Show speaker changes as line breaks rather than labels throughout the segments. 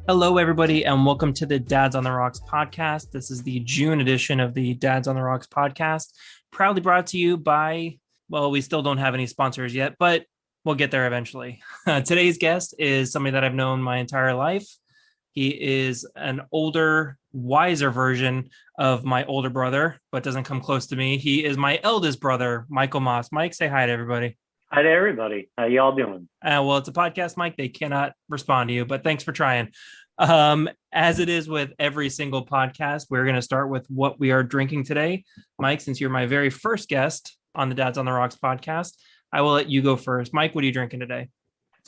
Hello, everybody, and welcome to the Dads on the Rocks podcast. This is the June edition of the Dads on the Rocks podcast, proudly brought to you by, well, we still don't have any sponsors yet, but we'll get there eventually. Today's guest is somebody that I've known my entire life. He is an older, wiser version of my older brother, but doesn't come close to me. He is my eldest brother, Michael Maas. Mike, say hi to everybody.
Hi to everybody. How y'all doing?
Well, it's a podcast, Mike. They cannot respond to you, but thanks for trying. As it is with every single podcast, we're going to start with what we are drinking today. Mike, since you're my very first guest on the Dads on the Rocks podcast, I will let you go first. Mike, what are you drinking today?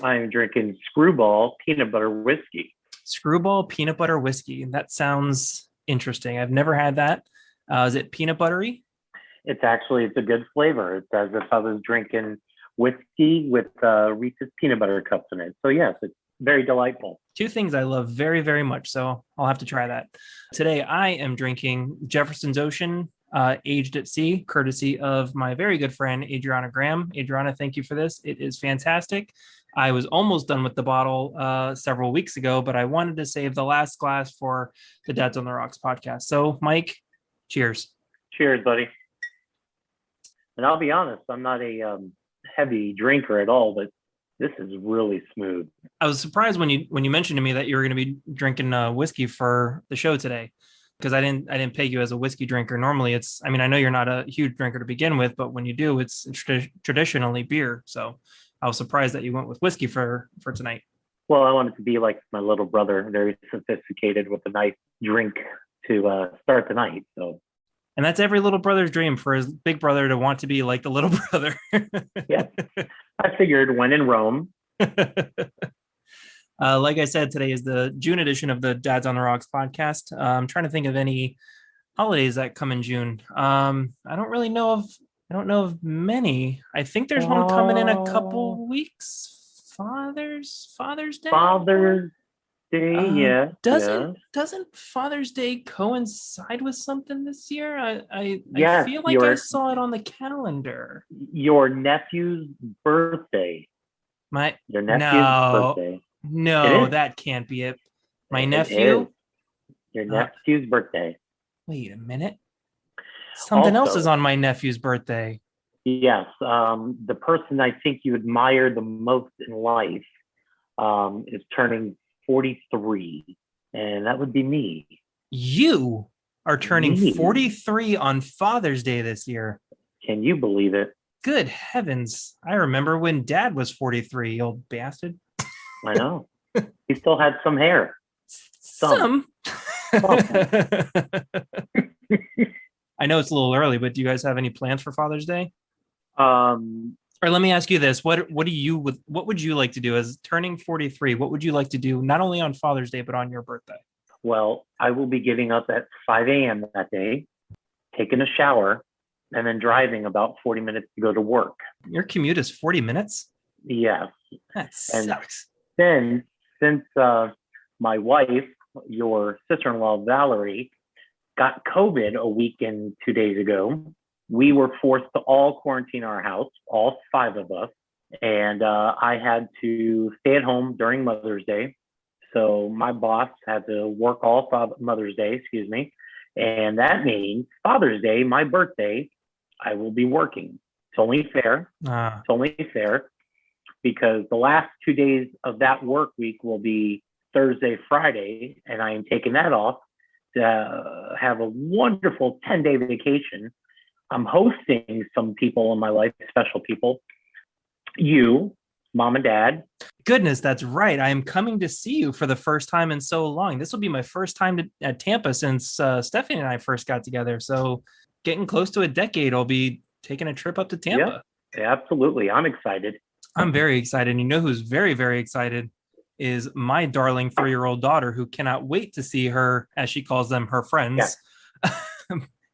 I'm drinking Screwball peanut butter whiskey.
Screwball peanut butter whiskey. That sounds interesting. I've never had that. Is it peanut buttery?
It's a good flavor. It's as if I was drinking whiskey with Reese's peanut butter cups in it. So yes, it's very delightful.
Two things I love very, very much. So I'll have to try that. Today, I am drinking Jefferson's Ocean Aged at Sea, courtesy of my very good friend, Adriana Graham. Adriana, thank you for this. It is fantastic. I was almost done with the bottle several weeks ago, but I wanted to save the last glass for the Dads on the Rocks podcast. So, Mike, cheers.
Cheers, buddy. And I'll be honest, I'm not a heavy drinker at all, but this is really smooth.
I was surprised when you mentioned to me that you were going to be drinking whiskey for the show today, because I didn't peg you as a whiskey drinker. Normally, I know you're not a huge drinker to begin with, but when you do, it's traditionally beer. So I was surprised that you went with whiskey for tonight.
Well, I wanted to be like my little brother, very sophisticated with a nice drink to start the night. So.
And that's every little brother's dream, for his big brother to want to be like the little brother.
Yeah, I figured when in Rome.
Like I said, today is the June edition of the Dads on the Rocks podcast. I'm trying to think of any holidays that come in June. I don't know of many. I think there's one coming in a couple weeks. Father's Day.
Father's Day, yeah.
Doesn't Father's Day coincide with something this year? I feel like I saw it on the calendar.
Your nephew's birthday.
Your nephew's birthday. No, that can't be it. My nephew.
Your nephew's birthday.
Wait a minute. Something else is on my nephew's birthday.
Yes, the person I think you admire the most in life is turning 43, and that would be me.
You are turning 43 on Father's Day this year.
Can you believe it?
Good heavens. I remember when Dad was 43, you old bastard.
I know. He still had some hair.
Some. I know it's a little early, but do you guys have any plans for Father's Day? Or let me ask you this: what would you like to do as turning 43? What would you like to do not only on Father's Day but on your birthday?
Well, I will be getting up at 5 a.m. that day, taking a shower, and then driving about 40 minutes to go to work.
Your commute is 40 minutes?
Yes.
That sucks.
And then, since my wife, your sister-in-law Valerie, got COVID a week and 2 days ago, we were forced to all quarantine our house, all 5 of us. And I had to stay at home during Mother's Day. So my boss had to work all Mother's Day, and that means Father's Day, my birthday, I will be working. It's only fair. It's only fair because the last 2 days of that work week will be Thursday, Friday, and I am taking that off to have a wonderful 10-day vacation. I'm hosting some people in my life, special people. You, Mom and Dad.
Goodness, that's right. I am coming to see you for the first time in so long. This will be my first time at Tampa since Stephanie and I first got together. So getting close to a decade, I'll be taking a trip up to Tampa.
Yeah, absolutely. I'm excited.
I'm very excited. And you know who's very, very excited is my darling 3-year-old daughter, who cannot wait to see her, as she calls them, her friends. Yeah.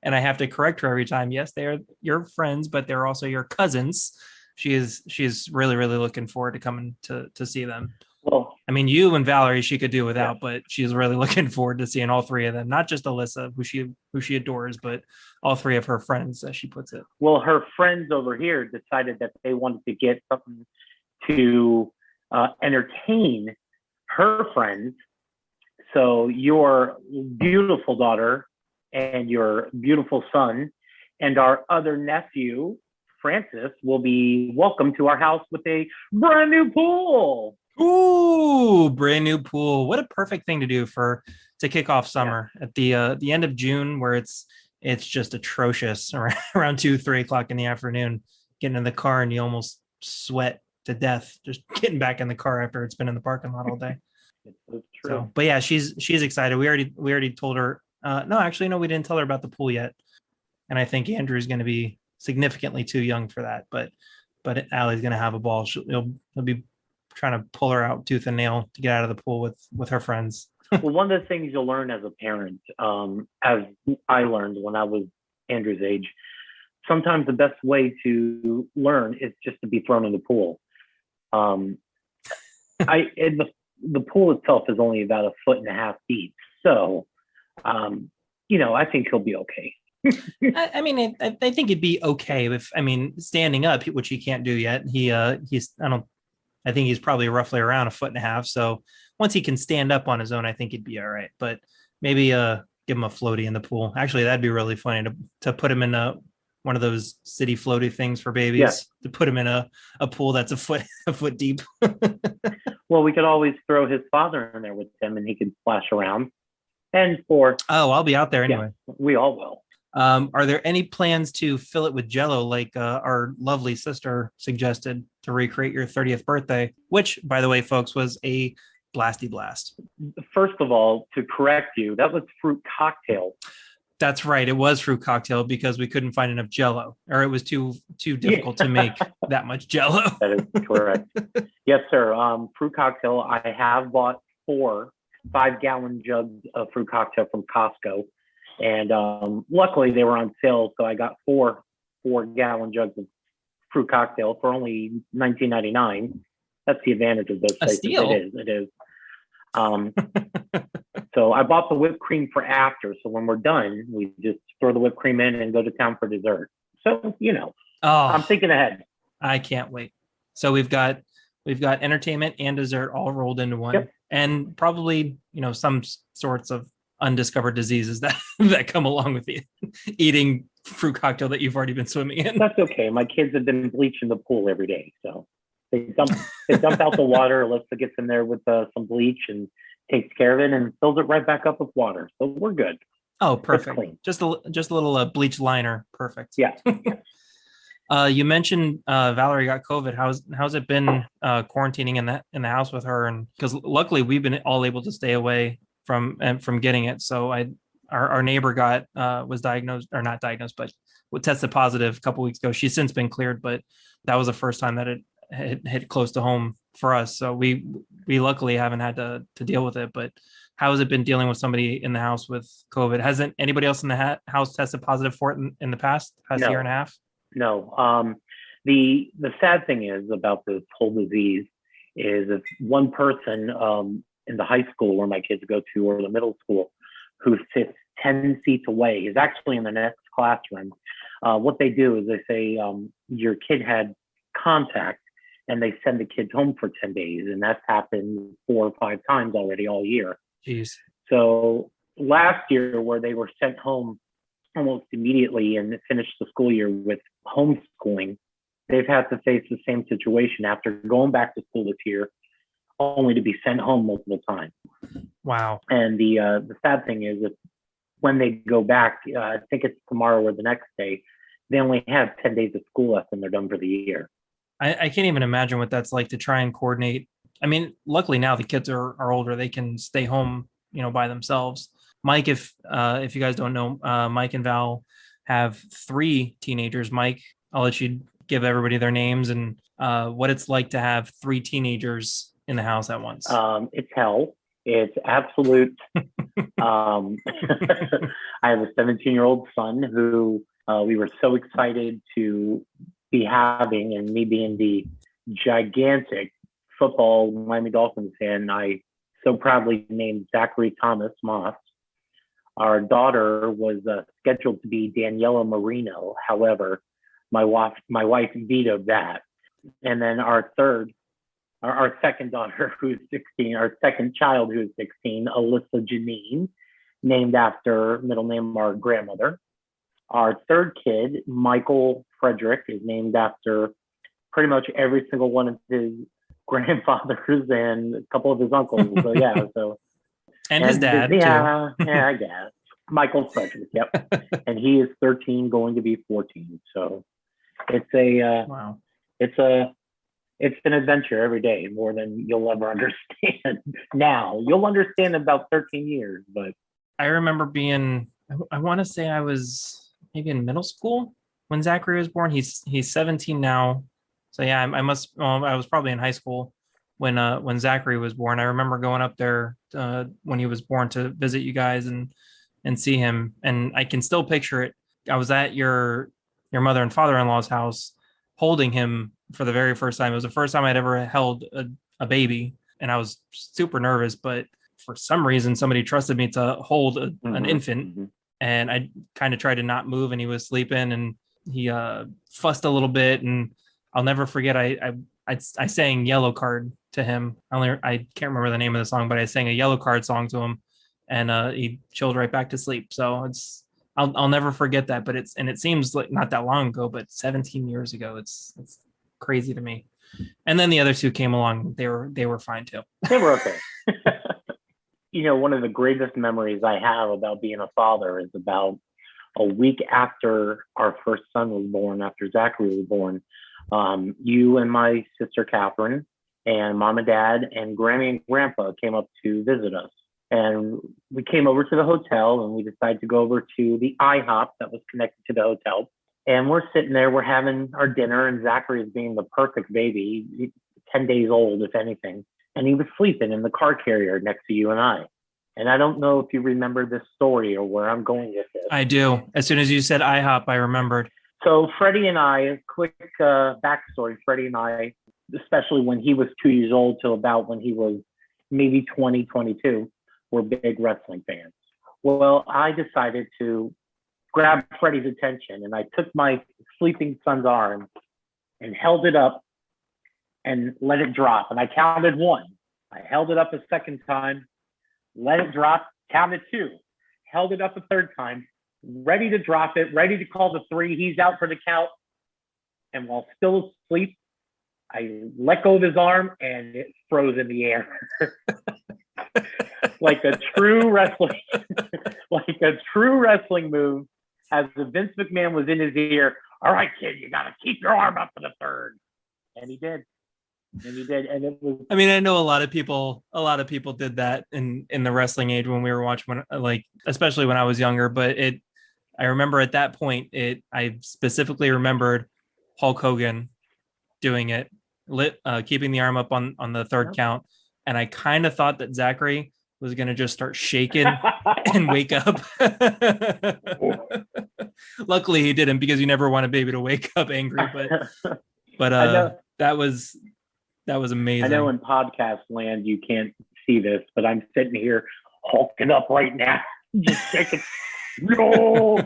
And I have to correct her every time. Yes, they are your friends, but they're also your cousins. She's really, really looking forward to coming to see them. Well, I mean, you and Valerie, she could do without, but she's really looking forward to seeing all 3 of them. Not just Alyssa, who she adores, but all 3 of her friends, as she puts it.
Well, her friends over here decided that they wanted to get something to entertain her friends So your beautiful daughter and your beautiful son and our other nephew, Francis, will be welcome to our house with a brand new pool.
Ooh, brand new pool. What a perfect thing to do to kick off summer at the end of June, where it's just atrocious around 2-3 o'clock in the afternoon. Getting in the car and you almost sweat to death just getting back in the car after it's been in the parking lot all day.
It's true.
So, but yeah, she's excited. We already told her. No, actually, no, we didn't tell her about the pool yet. And I think Andrew's going to be significantly too young for that. But Allie's going to have a ball. He'll be trying to pull her out tooth and nail to get out of the pool with her friends.
Well, one of the things you'll learn as a parent, as I learned when I was Andrew's age, sometimes the best way to learn is just to be thrown in the pool. The pool itself is only about 1.5 feet deep, so I think he'll be okay.
I mean, I think it'd be okay if, standing up, which he can't do yet. I think he's probably roughly around 1.5 feet. So once he can stand up on his own, I think he'd be all right. But maybe give him a floaty in the pool. Actually, that'd be really funny to put him in one of those city floaty things for babies, to put him in a pool that's a foot deep.
Well, we could always throw his father in there with him and he could splash around.
I'll be out there anyway.
Yeah, we all will.
Are there any plans to fill it with Jell-O like our lovely sister suggested to recreate your 30th birthday, which, by the way, folks, was a blasty blast?
First of all, to correct you, that was fruit cocktail.
That's right. It was fruit cocktail because we couldn't find enough Jell-O, or it was too difficult to make that much Jell-O.
That is correct. Yes, sir. Fruit cocktail. I have bought 4 5-gallon jugs of fruit cocktail from Costco. And luckily they were on sale, so I got 4-gallon jugs of fruit cocktail for only $19.99. That's the advantage of those places. It is. So I bought the whipped cream for after. So when we're done, we just throw the whipped cream in and go to town for dessert. So I'm thinking ahead.
I can't wait. So we've got entertainment and dessert all rolled into one, and probably some sorts of undiscovered diseases that come along with eating fruit cocktail that you've already been swimming in.
That's okay. My kids have been bleaching the pool every day, so they dump out the water. Alyssa gets in there with some bleach and takes care of it and fills it right back up with water. So we're good.
Oh, perfect. Just a little bleach liner. Perfect.
Yeah.
You mentioned Valerie got COVID. How's it been quarantining in the house with her? And because luckily we've been all able to stay away from getting it. So our neighbor was diagnosed, or not diagnosed, but tested positive a couple weeks ago. She's since been cleared, but that was the first time that it hit close to home for us. So we luckily haven't had to deal with it. But how has it been dealing with somebody in the house with COVID? Hasn't anybody else in the house tested positive for it in the past year and a half?
No. The sad thing is about this whole disease is if one person in the high school where my kids go to, or the middle school, who sits 10 seats away is actually in the next classroom. What they do is they say your kid had contact, and they send the kids home for 10 days. And that's happened 4 or 5 times already all year.
Jeez.
So last year, where they were sent home almost immediately and finished the school year with homeschooling, they've had to face the same situation after going back to school this year, only to be sent home multiple times.
Wow.
And the sad thing is that when they go back, I think it's tomorrow or the next day, they only have 10 days of school left and they're done for the year.
I can't even imagine what that's like to try and coordinate. I mean, luckily now the kids are older. They can stay home, by themselves. Mike, if you guys don't know, Mike and Val have 3 teenagers. Mike, I'll let you give everybody their names and what it's like to have 3 teenagers in the house at once.
It's hell. It's absolute. I have a 17-year-old son who we were so excited to be having, and me being the gigantic football Miami Dolphins fan, I so proudly named Zachary Thomas Maas. Our daughter was scheduled to be Daniela Marino. However, my wife vetoed that. And then our third our second daughter, who's 16, our second child, who's 16, Alyssa Janine, named after middle name our grandmother. Our third kid, Michael Frederick, is named after pretty much every single one of his grandfathers and a couple of his uncles. So yeah,
and his dad
too.
Yeah,
I guess. Michael Frederick, yep. And he is 13, going to be 14. So it's
wow.
It's an adventure every day, more than you'll ever understand. Now you'll understand in about 13 years, but
I remember I want to say I was maybe in middle school when Zachary was born. He's 17 now. So yeah, I was probably in high school when Zachary was born. I remember going up there when he was born to visit you guys and see him. And I can still picture it. I was at your mother and father-in-law's house holding him for the very first time. It was the first time I'd ever held a baby, and I was super nervous, but for some reason somebody trusted me to hold an infant, and I kind of tried to not move, and he was sleeping, and he fussed a little bit, and I'll never forget I sang Yellow Card to him. I can't remember the name of the song, but I sang a Yellow Card song to him, and he chilled right back to sleep. So I'll never forget that. But it seems like not that long ago, but 17 years ago. It's crazy to me. And then the other two came along. They were fine too.
They were okay. One of the greatest memories I have about being a father is about a week after our first son was born, after Zachary was born. You and my sister Catherine and mom and dad and Grammy and Grandpa came up to visit us. And we came over to the hotel, and we decided to go over to the IHOP that was connected to the hotel. And we're sitting there, we're having our dinner, and Zachary is being the perfect baby, 10 days old, if anything. And he was sleeping in the car carrier next to you and I. And I don't know if you remember this story or where I'm going with this.
I do. As soon as you said IHOP, I remembered.
So Freddie and I, quick backstory, Freddie and I, especially when he was 2 years old till about when he was maybe 20, 22, were big wrestling fans. Well, I decided to grab Freddie's attention, and I took my sleeping son's arm and held it up and let it drop. And I counted one. I held it up a second time, let it drop, counted two, held it up a third time, ready to drop it, ready to call the three. He's out for the count. And while still asleep, I let go of his arm, and it froze in the air. like a true wrestling move, as the Vince McMahon was in his ear. All right, kid, you got to keep your arm up for the third. And he did. And it was.
I mean, I know a lot of people did that in the wrestling age when we were watching, especially when I was younger. But I remember at that point, I specifically remembered Hulk Hogan doing it, keeping the arm up on the third count. And I kind of thought that Zachary was going to just start shaking and wake up. Luckily he didn't, because you never want a baby to wake up angry, but that was amazing.
I know in podcast land you can't see this, but I'm sitting here hulking up right now. Just shaking. No.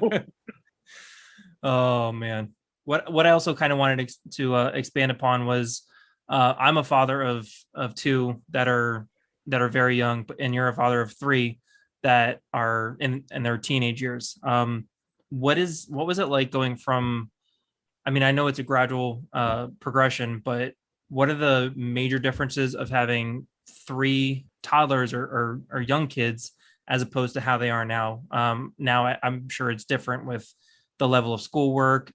Oh man. What I also kind of wanted to expand upon was I'm a father of two that are very young, and you're a father of three that are in their teenage years. What was it like going from, I mean, I know it's a gradual progression, but what are the major differences of having three toddlers or young kids as opposed to how they are now? Now I'm sure it's different with the level of schoolwork,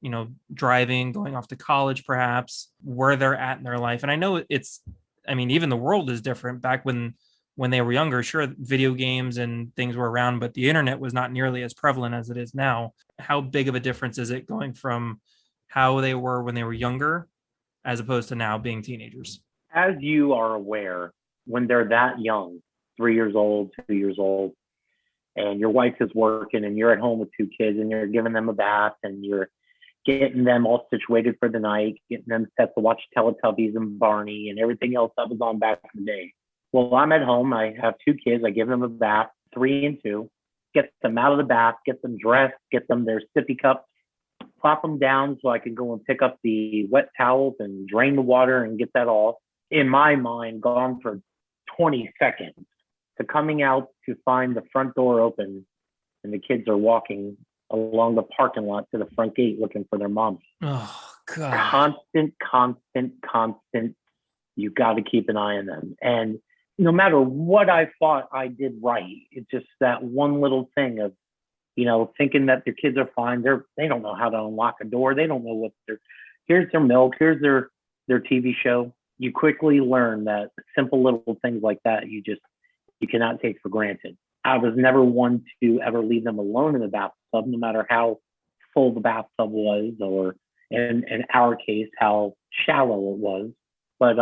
driving, going off to college, perhaps, where they're at in their life. And I know even the world is different. Back when they were younger, sure, video games and things were around, but the internet was not nearly as prevalent as it is now. How big of a difference is it going from how they were when they were younger as opposed to now being teenagers?
As you are aware, when they're that young, 3 years old, 2 years old, and your wife is working and you're at home with two kids and you're giving them a bath and you're getting them all situated for the night, getting them set to watch Teletubbies and Barney and everything else that was on back in the day. Well, I'm at home. I have two kids. I give them a bath, 3 and 2, get them out of the bath, get them dressed, get them their sippy cups, plop them down so I can go and pick up the wet towels and drain the water and get that all. in my mind, gone for 20 seconds to coming out to find the front door open and the kids are walking along the parking lot to the front gate looking for their mom.
Oh, God.
Constant. You got to keep an eye on them. And no matter what I thought I did right, it's just that one little thing of, thinking that their kids are fine. They don't know how to unlock a door. They don't know here's their milk, here's their TV show. You quickly learn that simple little things like that, you cannot take for granted. I was never one to ever leave them alone in the bathtub, no matter how full the bathtub was, or in our case, how shallow it was. But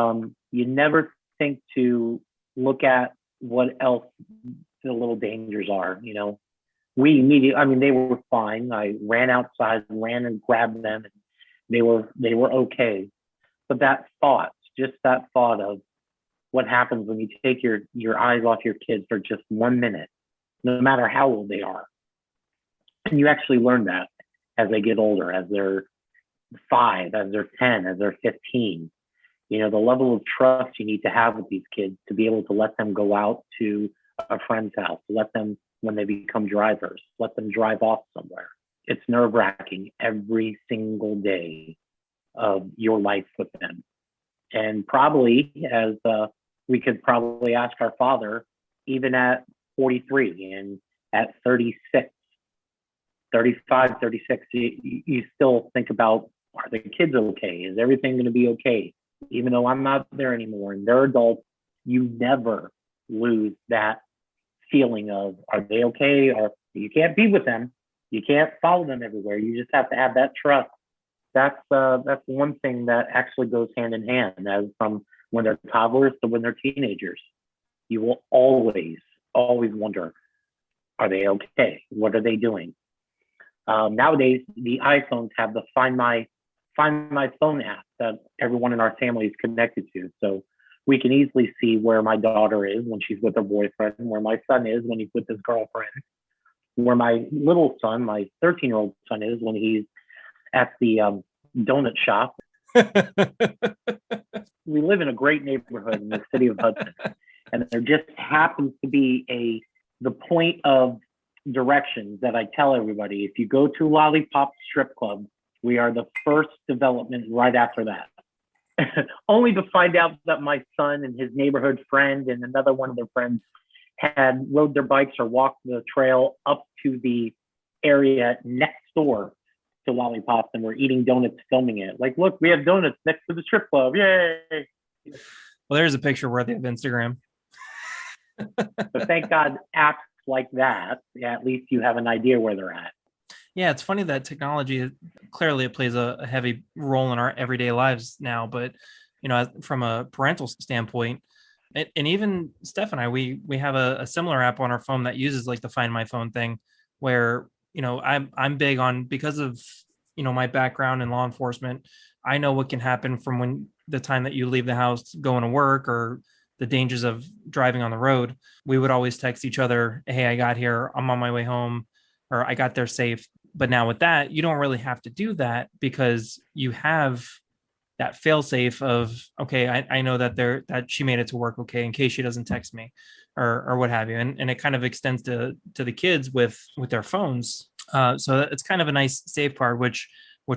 you never think to look at what else the little dangers are. We immediately, they were fine. I ran outside, ran and grabbed them, and they were okay. But that thought of what happens when you take your eyes off your kids for just 1 minute, no matter how old they are. And you actually learn that as they get older, as they're 5, as they're 10, as they're 15. The level of trust you need to have with these kids to be able to let them go out to a friend's house, let them, when they become drivers, let them drive off somewhere. It's nerve-wracking every single day of your life with them. And probably, as we could probably ask our father, even at 43 and at 36, 35, 36, you still think about, are the kids okay? Is everything going to be okay? Even though I'm not there anymore and they're adults, you never lose that feeling of, are they okay? Or you can't be with them. You can't follow them everywhere. You just have to have that trust. That's one thing that actually goes hand in hand, as from when they're toddlers to when they're teenagers. You will always wonder, are they okay? What are they doing? Nowadays, the iPhones have the Find My Phone app that everyone in our family is connected to. So we can easily see where my daughter is when she's with her boyfriend, where my son is when he's with his girlfriend, where my little son, my 13-year-old son, is when he's at the donut shop. We live in a great neighborhood in the city of Hudson, and there just happens to be the point of directions that I tell everybody. If you go to Lollipop Strip Club, we are the first development right after that. Only to find out that my son and his neighborhood friend and another one of their friends had rode their bikes or walked the trail up to the area next door to Lollipop, and we're eating donuts, filming it. Like, look, we have donuts next to the strip club. Yay!
Well, there's a picture worthy of Instagram.
So thank God apps like that, at least you have an idea where they're at.
Yeah, it's funny that technology, clearly it plays a heavy role in our everyday lives now, but from a parental standpoint, and even Steph and I, we have a similar app on our phone that uses like the Find My Phone thing, where I'm big on, because of my background in law enforcement, I know what can happen from when the time that you leave the house going to work, or the dangers of driving on the road. We would always text each other, hey, I got here, I'm on my way home, or I got there safe. But now with that, you don't really have to do that, because you have that fail safe of, okay, I know that she made it to work okay, in case she doesn't text me or what have you. And it kind of extends to the kids with their phones. So it's kind of a nice safeguard, which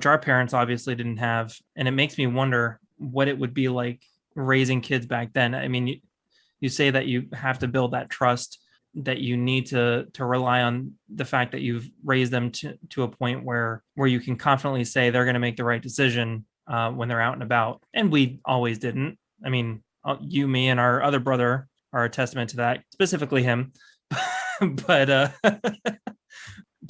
our parents obviously didn't have. And it makes me wonder what it would be like raising kids back then. I mean, you say that you have to build that trust, that you need to rely on the fact that you've raised them to a point where you can confidently say they're going to make the right decision when they're out and about. And we always didn't. I mean, you, me, and our other brother are a testament to that, specifically him. But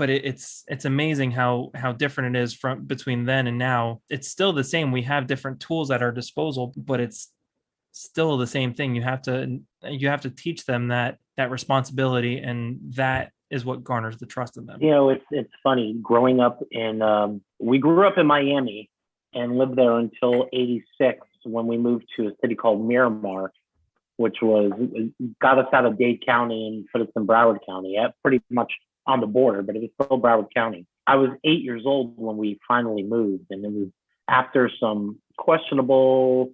it's amazing how different it is from between then and now. It's still the same. We have different tools at our disposal, but it's still the same thing. You have to teach them that responsibility, and that is what garners the trust in them.
It's funny growing up we grew up in Miami and lived there until 86, when we moved to a city called Miramar, which got us out of Dade County and put us in Broward County, pretty much on the border, but it was still Broward County. I was 8 years old when we finally moved, and it was after some questionable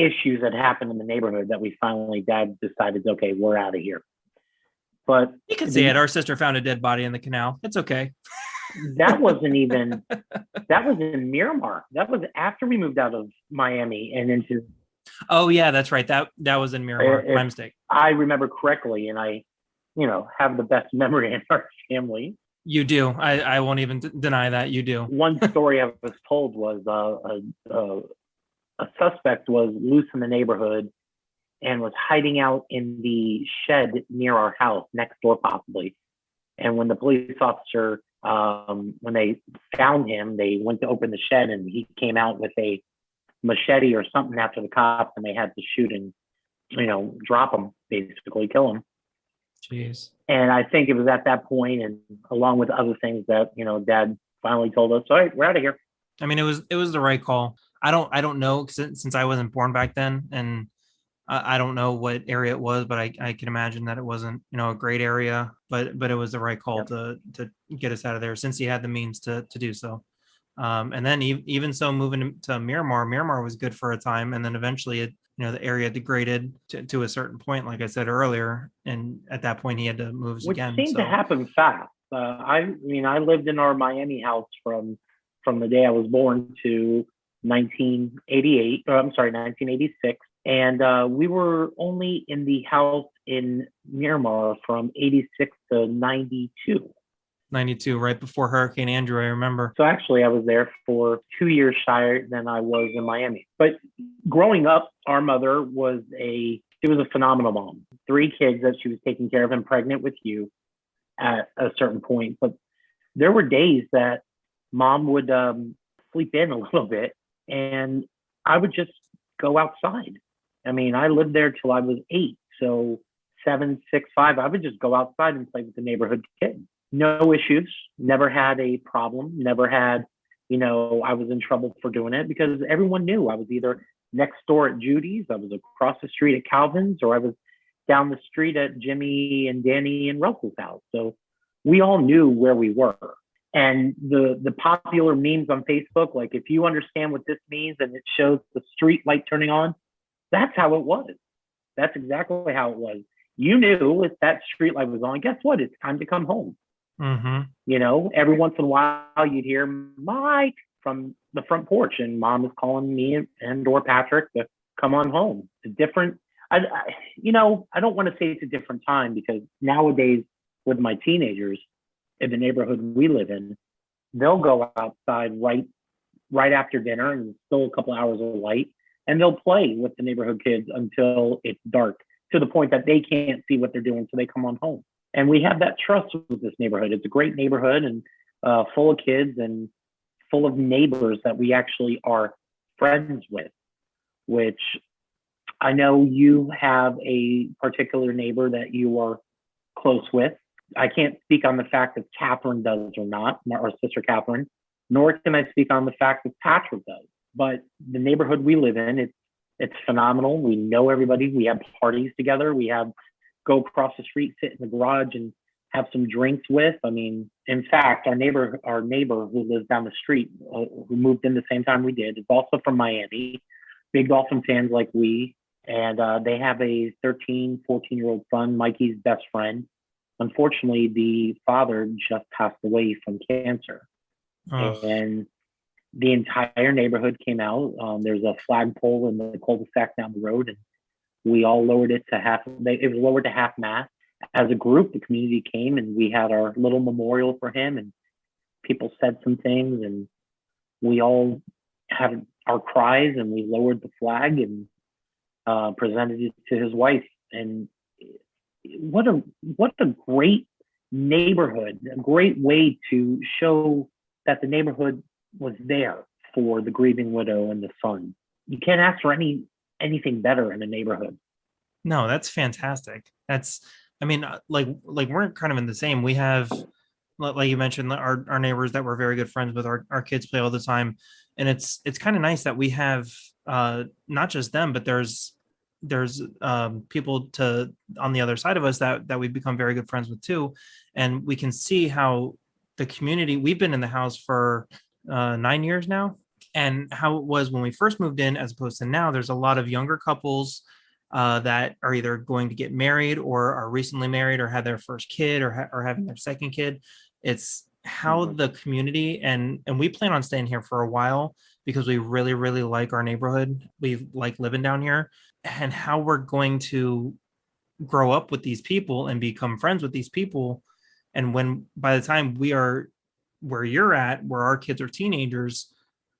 issues that happened in the neighborhood that we finally, Dad decided, okay, we're out of here. But
you can say it. Our sister found a dead body in the canal. It's okay.
that wasn't even, that was in Miramar. That was after we moved out of Miami and into.
Oh yeah, that's right. That was in Miramar. My mistake.
I remember correctly, and I, have the best memory in our family.
You do. I won't even deny that you do.
One story I was told was a suspect was loose in the neighborhood and was hiding out in the shed near our house, next door possibly. And when the police officer, when they found him, they went to open the shed and he came out with a machete or something after the cops, and they had to shoot and, drop him, basically kill him.
Jeez.
And I think it was at that point, and along with other things, that Dad finally told us, all right, we're out of here.
I mean, it was the right call. I don't know, since I wasn't born back then, and I don't know what area it was, but I can imagine that it wasn't a great area, but it was the right call to get us out of there, since he had the means to do so. And then even so, moving to Miramar was good for a time, and then eventually the area degraded to a certain point, like I said earlier, and at that point he had to move again.
Which seemed to happen fast. I lived in our Miami house from the day I was born to 1986, and we were only in the house in Miramar from 86 to 92.
92, right before Hurricane Andrew, I remember.
So actually, I was there for 2 years shyer than I was in Miami. But growing up, our mother was a phenomenal mom. 3 kids that she was taking care of, and pregnant with you at a certain point. But there were days that Mom would sleep in a little bit, and I would just go outside. I mean, I lived there till I was 8. So 7, 6, 5, I would just go outside and play with the neighborhood kids. No issues, never had a problem, never had, I was in trouble for doing it, because everyone knew I was either next door at Judy's, I was across the street at Calvin's, or I was down the street at Jimmy and Danny and Russell's house. So we all knew where we were. And the popular memes on Facebook, like, if you understand what this means and it shows the street light turning on, that's how it was. That's exactly how it was. You knew if that street light was on, guess what? It's time to come home.
Mm-hmm.
Every once in a while you'd hear Mike from the front porch, and Mom is calling me and or Patrick to come on home. It's different. I don't want to say it's a different time, because nowadays with my teenagers in the neighborhood we live in, they'll go outside right after dinner, and still a couple hours of light, and they'll play with the neighborhood kids until it's dark, to the point that they can't see what they're doing, so they come on home. And we have that trust with this neighborhood. It's a great neighborhood, and full of kids and full of neighbors that we actually are friends with, which I know you have a particular neighbor that you are close with. I can't speak on the fact that Catherine does or not, our sister Catherine, nor can I speak on the fact that Patrick does. But the neighborhood we live in, it's phenomenal. We know everybody. We have parties together. We have go across the street, sit in the garage, and have some drinks with. I mean, in fact, our neighbor who lives down the street, who moved in the same time we did, is also from Miami. Big Dolphin fans like we, and they have a 13, 14-year-old son, Mikey's best friend. Unfortunately, the father just passed away from cancer. Oh. And the entire neighborhood came out. There's a flagpole in the cul-de-sac down the road, and we all lowered it to half. It was lowered to half mast. As a group, the community came, and we had our little memorial for him, and people said some things, and we all had our cries, and we lowered the flag and presented it to his wife. And what a great neighborhood, a great way to show that the neighborhood was there for the grieving widow and the son. You can't ask for anything better in a neighborhood.
No, that's fantastic. Like we're kind of in the same. We have, like you mentioned, our neighbors that we're very good friends with. Our kids play all the time, and it's kind of nice that we have not just them, but there's people on the other side of us that we've become very good friends with too, and we can see how the community. We've been in the house for 9 years now. and how it was when we first moved in as opposed to now. There's a lot of younger couples that are either going to get married or are recently married or had their first kid or having their second kid. It's how the community, and we plan on staying here for a while because we really, really like our neighborhood. We like living down here, and how we're going to grow up with these people and become friends with these people. And when by the time we are where you're at, where our kids are teenagers,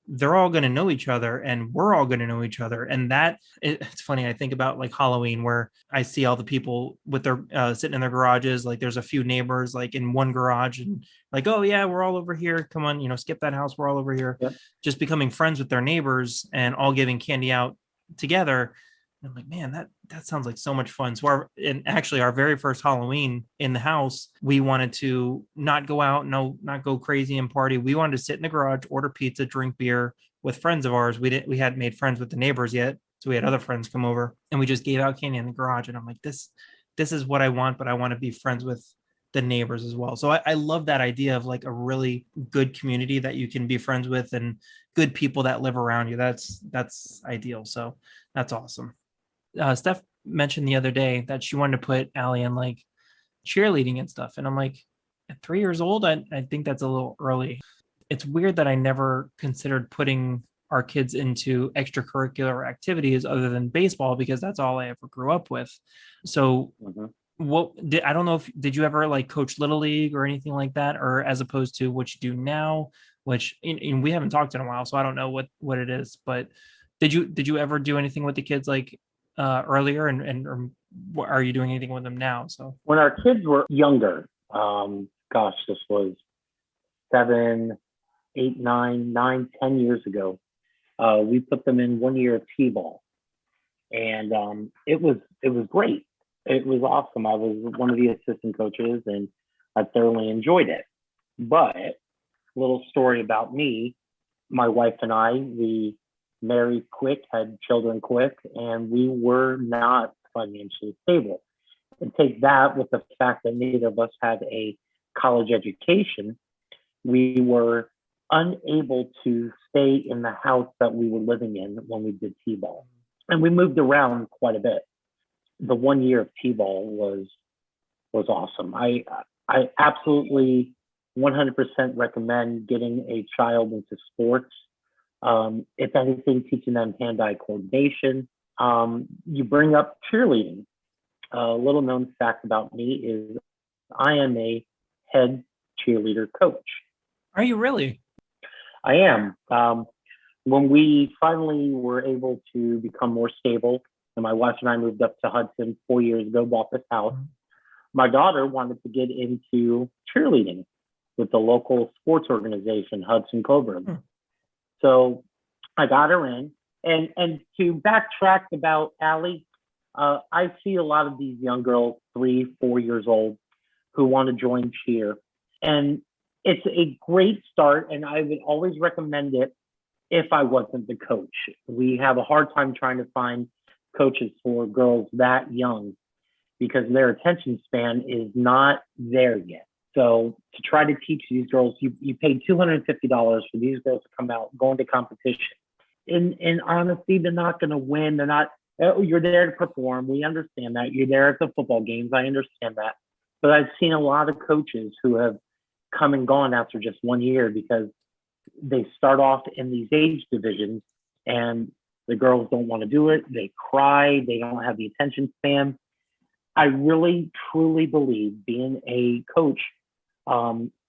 they're all going to know each other and we're all going to know each other. And it's funny. I think about like Halloween, where I see all the people with their sitting in their garages. Like there's a few neighbors like in one garage and like, oh yeah, we're all over here. Come on, skip that house. We're all over here.
Yep.
Just becoming friends with their neighbors and all giving candy out together. And I'm like, man, that sounds like so much fun. So our very first Halloween in the house, we wanted to not go out, not go crazy and party. We wanted to sit in the garage, order pizza, drink beer with friends of ours. We hadn't made friends with the neighbors yet, so we had other friends come over, and we just gave out candy in the garage. And I'm like, this is what I want, but I want to be friends with the neighbors as well. So I love that idea of like a really good community that you can be friends with and good people that live around you. That's ideal. So that's awesome. Steph mentioned the other day that she wanted to put Allie in like cheerleading and stuff. And I'm like, at 3 years old, I think that's a little early. It's weird that I never considered putting our kids into extracurricular activities other than baseball, because that's all I ever grew up with. So I don't know did you ever like coach Little League or anything like that, or as opposed to what you do now, which we haven't talked in a while, so I don't know what it is, but did you ever do anything with the kids like earlier, and are you doing anything with them now? So
when our kids were younger, this was 7, 8, 9, 10 years ago, we put them in 1 year of t-ball, and it was great. It was awesome. I was one of the assistant coaches and I thoroughly enjoyed it. But little story about me, my wife and I, we married quick, had children quick, and we were not financially stable. And take that with the fact that neither of us had a college education, we were unable to stay in the house that we were living in when we did t-ball. And we moved around quite a bit. The 1 year of t-ball was awesome. I absolutely 100% recommend getting a child into sports. If anything, teaching them hand-eye coordination. You bring up cheerleading. A little known fact about me is I am a head cheerleader coach.
Are you really?
I am. When we finally were able to become more stable, and my wife and I moved up to Hudson 4 years ago, bought this house, my daughter wanted to get into cheerleading with the local sports organization, Hudson Coburn. So I got her in. And to backtrack about Allie, I see a lot of these young girls, 3, 4 years old, who want to join cheer. And it's a great start, and I would always recommend it if I wasn't the coach. We have a hard time trying to find coaches for girls that young because their attention span is not there yet. So to try to teach these girls, you pay $250 for these girls to come out, go into competition. And honestly, they're not going to win. They're not, you're there to perform. We understand that. You're there at the football games. I understand that. But I've seen a lot of coaches who have come and gone after just 1 year because they start off in these age divisions and the girls don't want to do it. They cry. They don't have the attention span. I really, truly believe being a coach,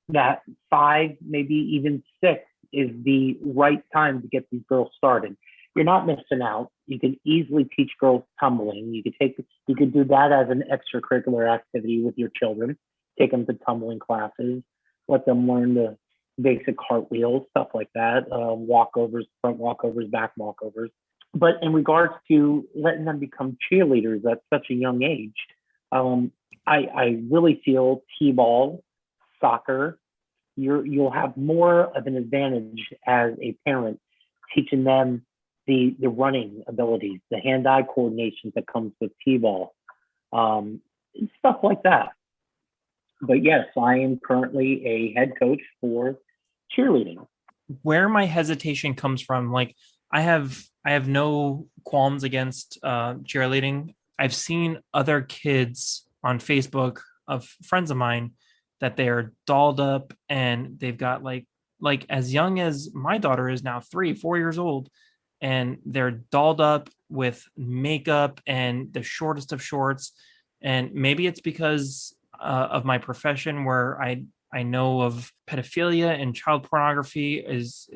that 5, maybe even 6 is the right time to get these girls started. You're not missing out. You can easily teach girls tumbling. You could do that as an extracurricular activity with your children. Take them to tumbling classes, let them learn the basic cartwheels, stuff like that, walkovers, front walkovers, back walkovers. But in regards to letting them become cheerleaders at such a young age, I really feel t-ball, soccer, you'll have more of an advantage as a parent teaching them the running abilities, the hand-eye coordination that comes with t-ball, stuff like that. But yes, I am currently a head coach for cheerleading.
where my hesitation comes from, like I have no qualms against cheerleading. I've seen other kids on Facebook of friends of mine that they are dolled up and they've got like as young as my daughter is now, 3 4 years old, and they're dolled up with makeup and the shortest of shorts. And maybe it's because of my profession, where I know of pedophilia and child pornography is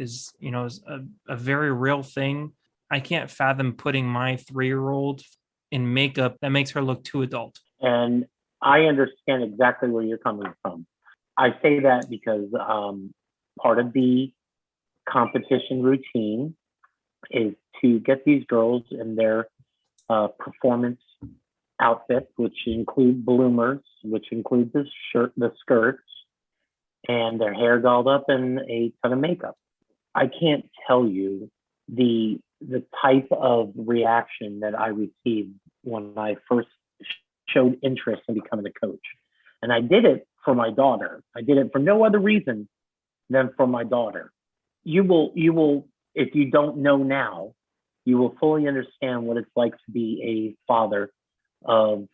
a very real thing. I can't fathom putting my 3-year-old in makeup that makes her look too adult.
And I understand exactly where you're coming from. I say that because part of the competition routine is to get these girls in their performance outfits, which include bloomers, which include the skirts, and their hair dolled up and a ton of makeup. I can't tell you the type of reaction that I received when I first showed interest in becoming a coach. And I did it for my daughter. I did it for no other reason than for my daughter. You will, if you don't know now, you will fully understand what it's like to be a father of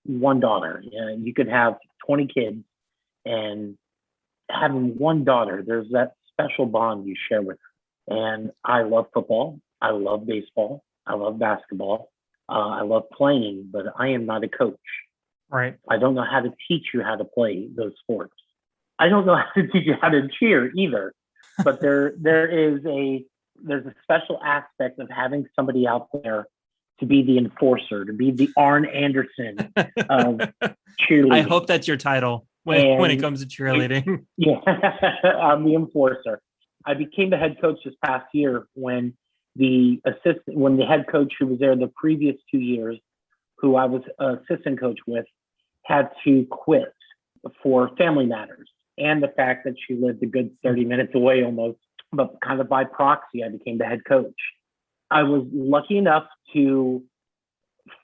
one daughter. You could have 20 kids, and having one daughter, there's that special bond you share with her. And I love football. I love baseball. I love basketball. I love playing, but I am not a coach.
Right.
I don't know how to teach you how to play those sports. I don't know how to teach you how to cheer either. But there's a special aspect of having somebody out there to be the enforcer, to be the Arn Anderson of cheerleading.
I hope that's your title when it comes to cheerleading.
Yeah, I'm the enforcer. I became the head coach this past year when the head coach who was there the previous 2 years, who I was assistant coach with, had to quit for family matters and the fact that she lived a good 30 minutes away almost, but kind of by proxy, I became the head coach. I was lucky enough to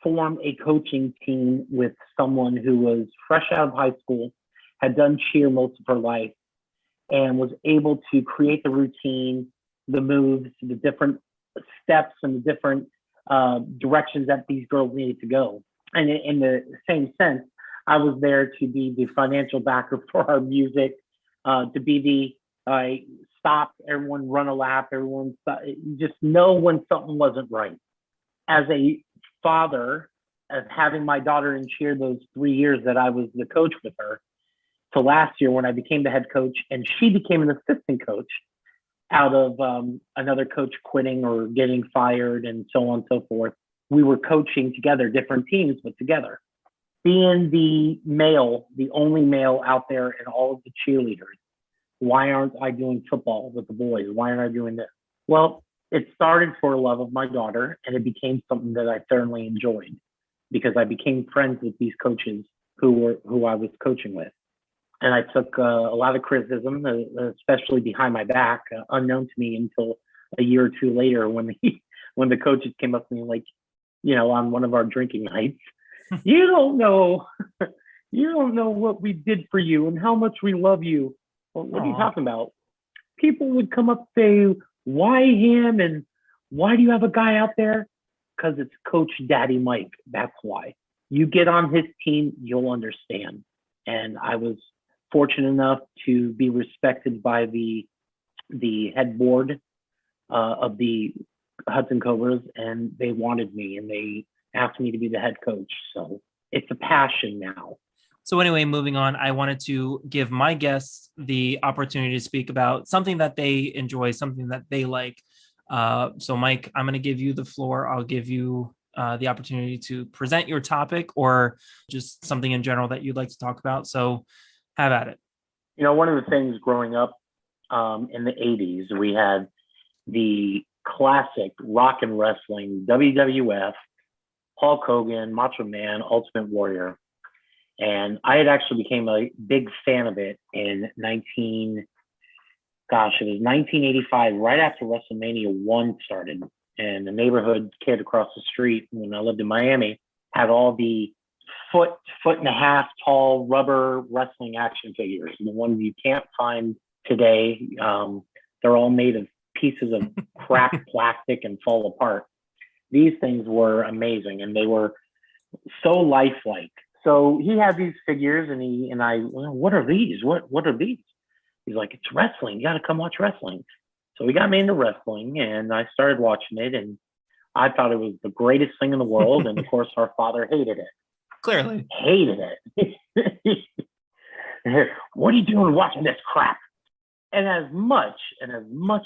form a coaching team with someone who was fresh out of high school, had done cheer most of her life, and was able to create the routine, the moves, the different steps, and the different directions that these girls needed to go. And in the same sense, I was there to be the financial backer for our music, to be the stop, everyone run a lap, everyone just know when something wasn't right. As a father, of having my daughter in cheer those 3 years that I was the coach with her, to last year when I became the head coach and she became an assistant coach out of another coach quitting or getting fired and so on and so forth. We were coaching together, different teams, but together. Being the only male out there in all of the cheerleaders, why aren't I doing football with the boys? Why aren't I doing this? Well, it started for a love of my daughter, and it became something that I thoroughly enjoyed because I became friends with these coaches who I was coaching with. And I took a lot of criticism, especially behind my back, unknown to me until a year or two later when the coaches came up to me, like, on one of our drinking nights, you don't know what we did for you and how much we love you. Well, what are you talking about? People would come up and say, why him? And why do you have a guy out there? Because it's Coach Daddy Mike. That's why. You get on his team, you'll understand. And I was fortunate enough to be respected by the head board of the Hudson Cobras, and they wanted me and they asked me to be the head coach. So it's a passion now.
So anyway, moving on, I wanted to give my guests the opportunity to speak about something that they enjoy, something that they like. So Mike, I'm going to give you the floor. I'll give you the opportunity to present your topic or just something in general that you'd like to talk about. So have at it.
One of the things growing up in the 80s, we had the classic rock and wrestling, WWF, Hulk Hogan, Macho Man, Ultimate Warrior. And I had actually became a big fan of it in 1985, right after WrestleMania 1 started. And the neighborhood kid across the street, when I lived in Miami, had all the foot and a half tall rubber wrestling action figures, the ones you can't find today. they're all made of pieces of crap plastic and fall apart. These things were amazing, and they were so lifelike. So he had these figures, and I, well, what are these? What are these? He's like, it's wrestling. You got to come watch wrestling. So he got me into wrestling, and I started watching it, and I thought it was the greatest thing in the world. And of course, our father hated it.
Clearly.
Hated it. What are you doing watching this crap? And as much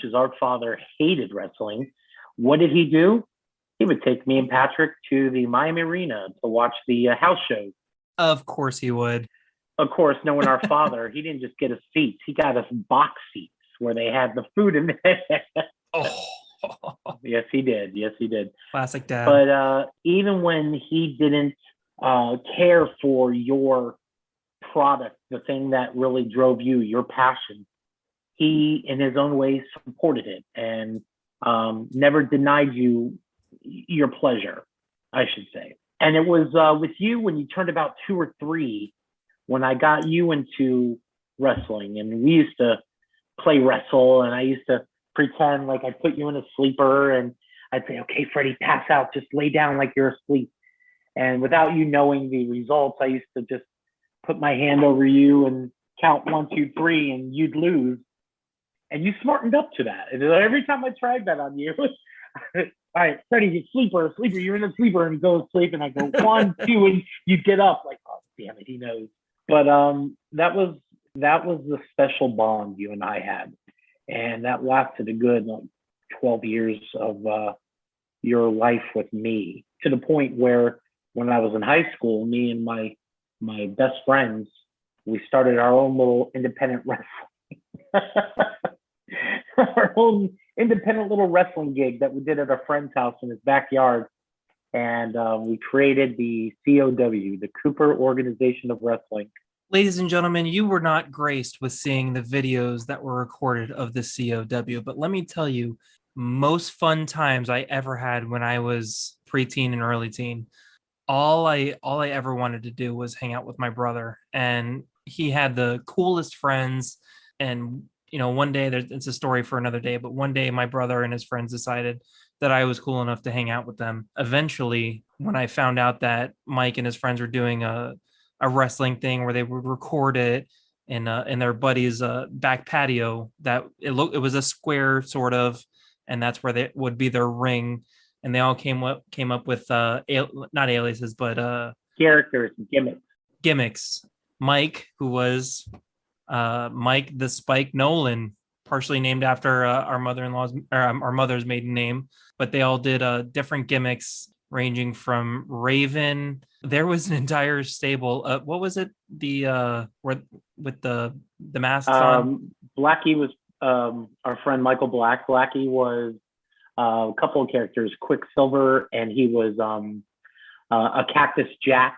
as our father hated wrestling, what did he do? He would take me and Patrick to the Miami Arena to watch the house shows.
Of course he would.
Of course, knowing our father, he didn't just get us seats. He got us box seats where they had the food in there.
Oh.
Yes, he did. Yes, he did.
Classic dad.
But even when he didn't care for your product, the thing that really drove you, your passion, he, in his own way, supported it and never denied you your pleasure, I should say. And it was with you when you turned about 2 or 3, when I got you into wrestling, and we used to play wrestle, and I used to pretend like I put you in a sleeper, and I'd say, okay, Freddie, pass out, just lay down like you're asleep. And without you knowing the results, I used to just put my hand over you and count 1, 2, 3, and you'd lose. And you smartened up to that. And every time I tried that on you, all right, Freddie, you sleeper, you're in a sleeper, and you go to sleep, and I go 1, 2, and you get up like, oh, damn it, he knows. But that was the special bond you and I had. And that lasted a good 12 years of your life with me, to the point where when I was in high school, me and my best friends, we started our own little independent wrestling. Our own independent little wrestling gig that we did at a friend's house in his backyard. And we created the COW, the Cooper Organization of Wrestling.
Ladies and gentlemen, you were not graced with seeing the videos that were recorded of the COW, but let me tell you, most fun times I ever had when I was preteen and early teen, all I ever wanted to do was hang out with my brother, and he had the coolest friends. And one day, it's a story for another day, but one day my brother and his friends decided that I was cool enough to hang out with them. Eventually, when I found out that Mike and his friends were doing a wrestling thing where they would record it in their buddy's back patio, that it was a square sort of, and that's where they would be their ring. And they all came up with not aliases, but
characters,
gimmicks. Mike, who was Mike the Spike Nolan, partially named after our mother's maiden name, but they all did different gimmicks ranging from Raven. There was an entire stable. What was it? The where with the masks on?
Blackie was our friend Michael Black. Blackie was a couple of characters, Quicksilver, and he was a Cactus Jack,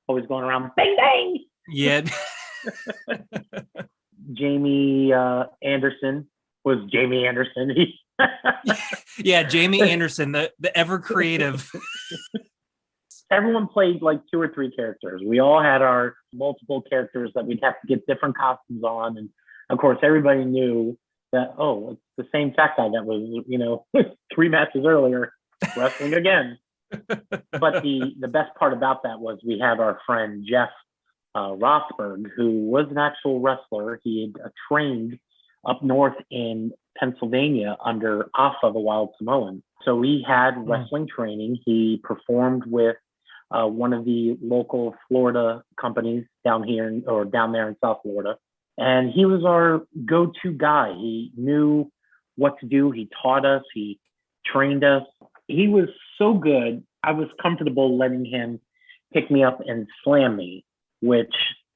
always going around bang bang.
Yeah.
Jamie Anderson was Jamie Anderson.
Yeah, Jamie Anderson, the ever creative.
Everyone played like 2 or 3 characters. We all had our multiple characters that we'd have to get different costumes on. And of course, everybody knew that, oh, it's the same fat guy that was, 3 matches earlier, wrestling again. But the best part about that was we had our friend Jeff Rosberg, who was an actual wrestler. He had trained up north in Pennsylvania under Afa, the Wild Samoan. So he had wrestling training. He performed with one of the local Florida companies down there in South Florida. And he was our go-to guy. He knew what to do. He taught us. He trained us. He was so good. I was comfortable letting him pick me up and slam me, which,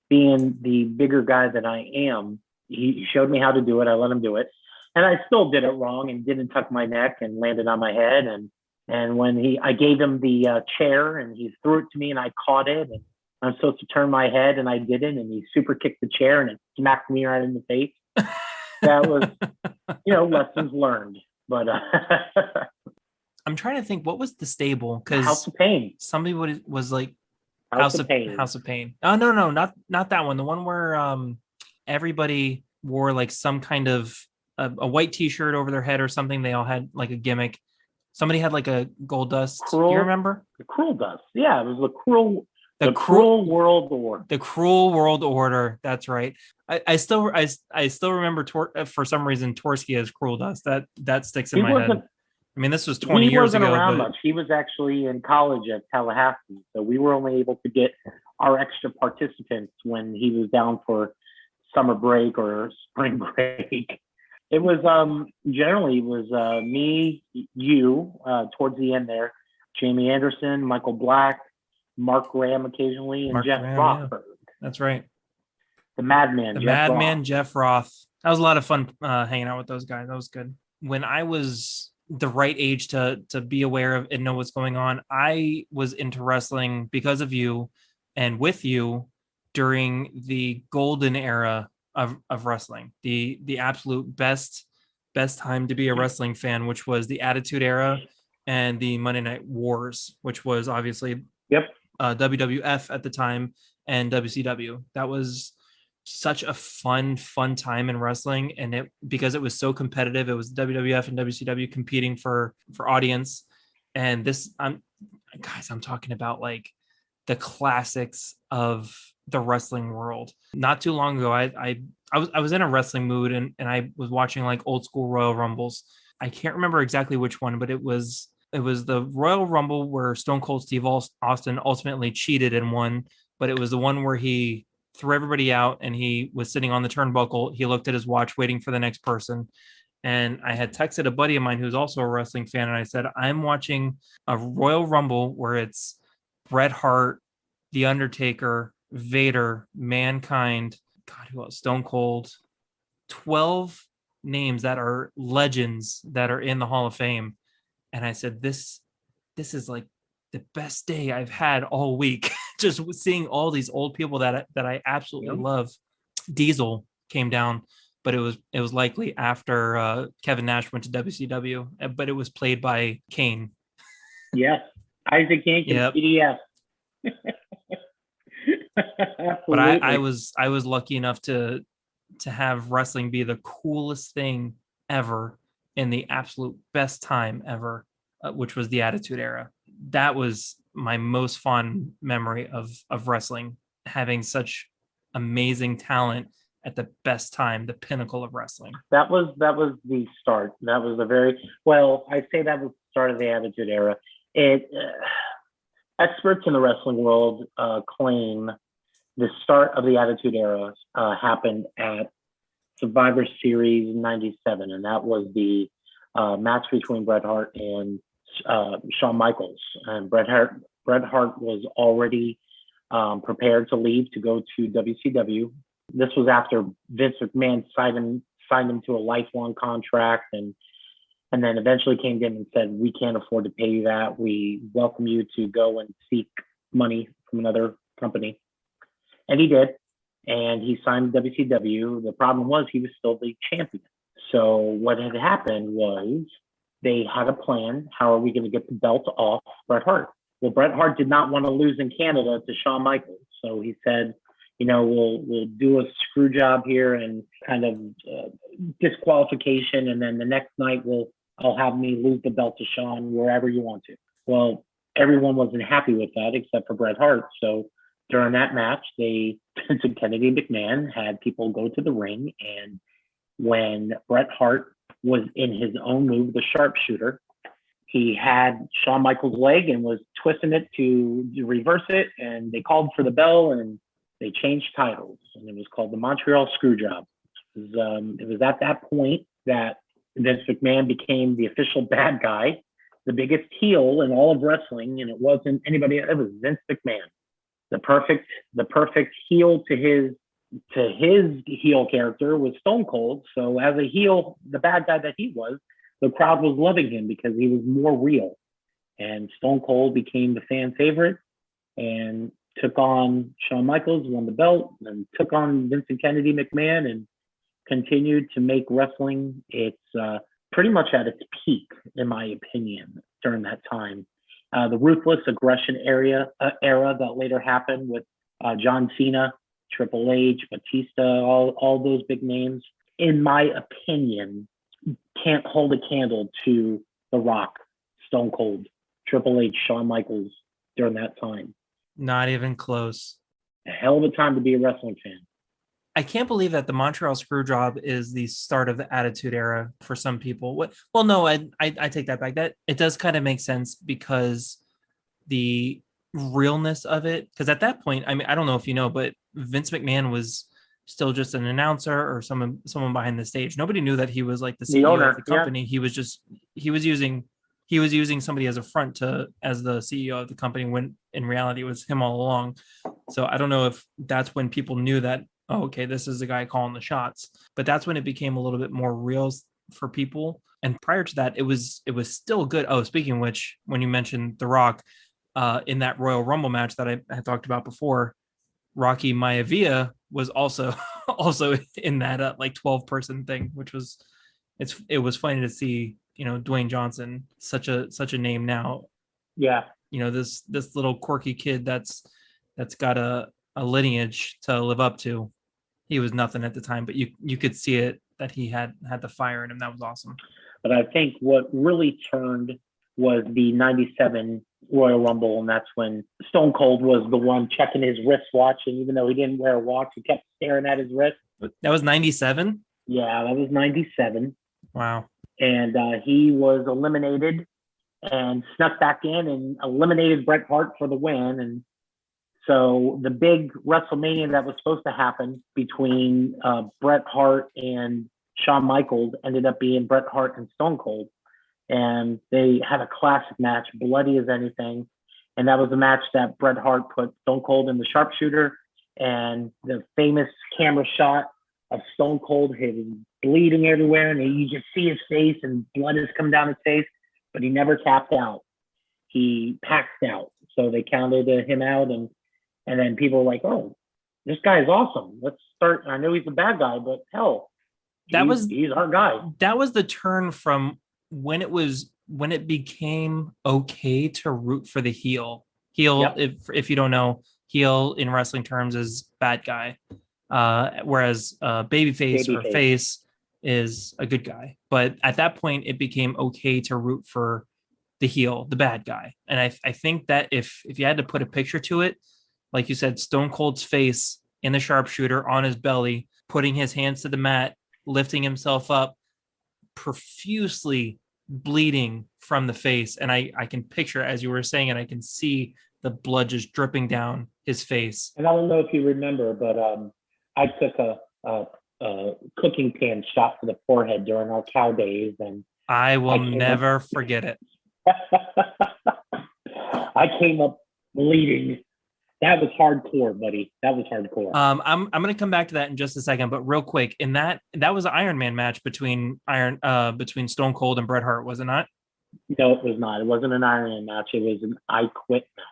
being the bigger guy that I am, he showed me how to do it. I let him do it. And I still did it wrong and didn't tuck my neck and landed on my head. And when I gave him the chair and he threw it to me and I caught it, and I'm supposed to turn my head and I didn't, and he super kicked the chair and it smacked me right in the face. That was, lessons learned. But
I'm trying to think, what was the stable? Because
House of Pain.
Somebody was like
House of Pain.
House of Pain. Oh no, not that one. The one where everybody wore like some kind of a white T-shirt over their head or something. They all had like a gimmick. Somebody had like a gold dust. Do you remember?
The Cruel Dust. Yeah, it was the Cruel World Order.
The Cruel World Order. That's right. I still remember for some reason Torski as Cruel Dust. That sticks in my head. I mean, this was 20 years ago.
He wasn't around much. He was actually in college at Tallahassee, so we were only able to get our extra participants when he was down for summer break or spring break. It was generally me, you, towards the end there, Jamie Anderson, Michael Black, Mark Graham occasionally, and Jeff Roth. Yeah.
That's right.
The Madman.
Jeff Roth. That was a lot of fun hanging out with those guys. That was good. When I was the right age to be aware of and know what's going on, I was into wrestling because of you and with you during the golden era of wrestling, the absolute best time to be a wrestling fan, which was the Attitude Era and the Monday Night Wars, which was obviously WWF at the time and WCW. That was such a fun time in wrestling, and because it was so competitive, it was WWF and WCW competing for audience. And I'm talking about like the classics of the wrestling world. Not too long ago, I was in a wrestling mood and I was watching like old school Royal Rumbles. I can't remember exactly which one, but it was the Royal Rumble where Stone Cold Steve Austin ultimately cheated and won, but it was the one where he threw everybody out and he was sitting on the turnbuckle. He looked at his watch waiting for the next person. And I had texted a buddy of mine who's also a wrestling fan, and I said, I'm watching a Royal Rumble where it's Bret Hart, The Undertaker, Vader, Mankind, God, who else? Stone Cold. 12 names that are legends that are in the Hall of Fame. And I said, this is like the best day I've had all week. Just seeing all these old people that I absolutely love. Diesel came down, but it was likely after Kevin Nash went to WCW, but it was played by Kane.
Yes, Isaac Yankem, PDF.
But I was lucky enough to have wrestling be the coolest thing ever in the absolute best time ever, which was the Attitude Era. That was my most fond memory of wrestling, having such amazing talent at the best time, the pinnacle of wrestling.
That was the start. That was I'd say that was the start of the Attitude Era. Experts in the wrestling world claim the start of the Attitude Era happened at Survivor Series 97, and that was the match between Bret Hart and Shawn Michaels. And Bret Hart was already prepared to leave to go to WCW. This was after Vince McMahon signed him to a lifelong contract, and then eventually came to him and said, we can't afford to pay you that. We welcome you to go and seek money from another company. And he did. And he signed WCW. The problem was he was still the champion. So what had happened was they had a plan. How are we going to get the belt off Bret Hart? Well, Bret Hart did not want to lose in Canada to Shawn Michaels. So he said, we'll do a screw job here and kind of disqualification. And then the next night I'll have me lose the belt to Shawn wherever you want to. Well, everyone wasn't happy with that except for Bret Hart. So during that match, Vince and Kennedy McMahon had people go to the ring. And when Bret Hart was in his own move, the sharpshooter, he had Shawn Michaels' leg and was twisting it to reverse it. And they called for the bell and they changed titles. And it was called the Montreal Screwjob. It was at that point that Vince McMahon became the official bad guy, the biggest heel in all of wrestling. And it wasn't anybody, it was Vince McMahon. The perfect heel to his heel character was Stone Cold. So as a heel, the bad guy that he was, the crowd was loving him because he was more real. And Stone Cold became the fan favorite and took on Shawn Michaels, won the belt, and took on Vincent Kennedy McMahon and continued to make wrestling its pretty much at its peak, in my opinion, during that time. The ruthless aggression era that later happened with John Cena, Triple H, Batista, all those big names in my opinion, can't hold a candle to The Rock, Stone Cold, Triple H, Shawn Michaels during that time.
Not even close.
A hell of a time to be a wrestling fan.
I can't believe that the Montreal Screwjob is the start of the Attitude Era for some people. Well, no, I take that back. That it does kind of make sense because the realness of it. Because at that point, I mean, I don't know if you know, but Vince McMahon was still just an announcer or someone behind the stage. Nobody knew that he was like the CEO
owner
of the company. Yeah. He was using somebody as a front as the CEO of the company when in reality it was him all along. So I don't know if that's when people knew that, oh, okay, this is the guy calling the shots. But that's when it became a little bit more real for people. And prior to that, it was still good. Oh, speaking of which, when you mentioned The Rock, in that Royal Rumble match that I had talked about before, Rocky Maivia was also in that like 12-person thing, which was it was funny to see, Dwayne Johnson, such a name now.
Yeah.
This little quirky kid that's got a lineage to live up to. He was nothing at the time, but you could see it that he had the fire in him. That was awesome.
But I think what really turned was the 97 Royal Rumble, and that's when Stone Cold was the one checking his wristwatch, and even though he didn't wear a watch, he kept staring at his wrist.
That was 97?
Yeah, that was 97.
Wow.
And he was eliminated and snuck back in and eliminated Bret Hart for the win. And so the big WrestleMania that was supposed to happen between Bret Hart and Shawn Michaels ended up being Bret Hart and Stone Cold. And they had a classic match, bloody as anything. And that was a match that Bret Hart put Stone Cold in the sharpshooter. And the famous camera shot of Stone Cold, he was bleeding everywhere. And you just see his face and blood is coming down his face. But he never tapped out. He passed out. So they counted him out. And then people were like, oh, this guy is awesome. Let's start. I know he's a bad guy, but hell, he's our guy.
That was the turn from when it became okay to root for the heel. Yep. If you don't know, heel in wrestling terms is bad guy, whereas babyface or face is a good guy. But at that point, it became okay to root for the heel, the bad guy. And I think that if you had to put a picture to it, like you said, Stone Cold's face in the sharpshooter on his belly, putting his hands to the mat, lifting himself up, profusely bleeding from the face. And I can picture, as you were saying it, I can see the blood just dripping down his face.
And I don't know if you remember, but I took a cooking pan shot to the forehead during our cow days. And
I will never forget it.
I came up bleeding. That was hardcore, buddy. That was hardcore.
I'm going to come back to that in just a second, but real quick, in that was an Iron Man match between Stone Cold and Bret Hart, was it not?
No, it was not. It wasn't an Iron Man match. It was an I Quit match.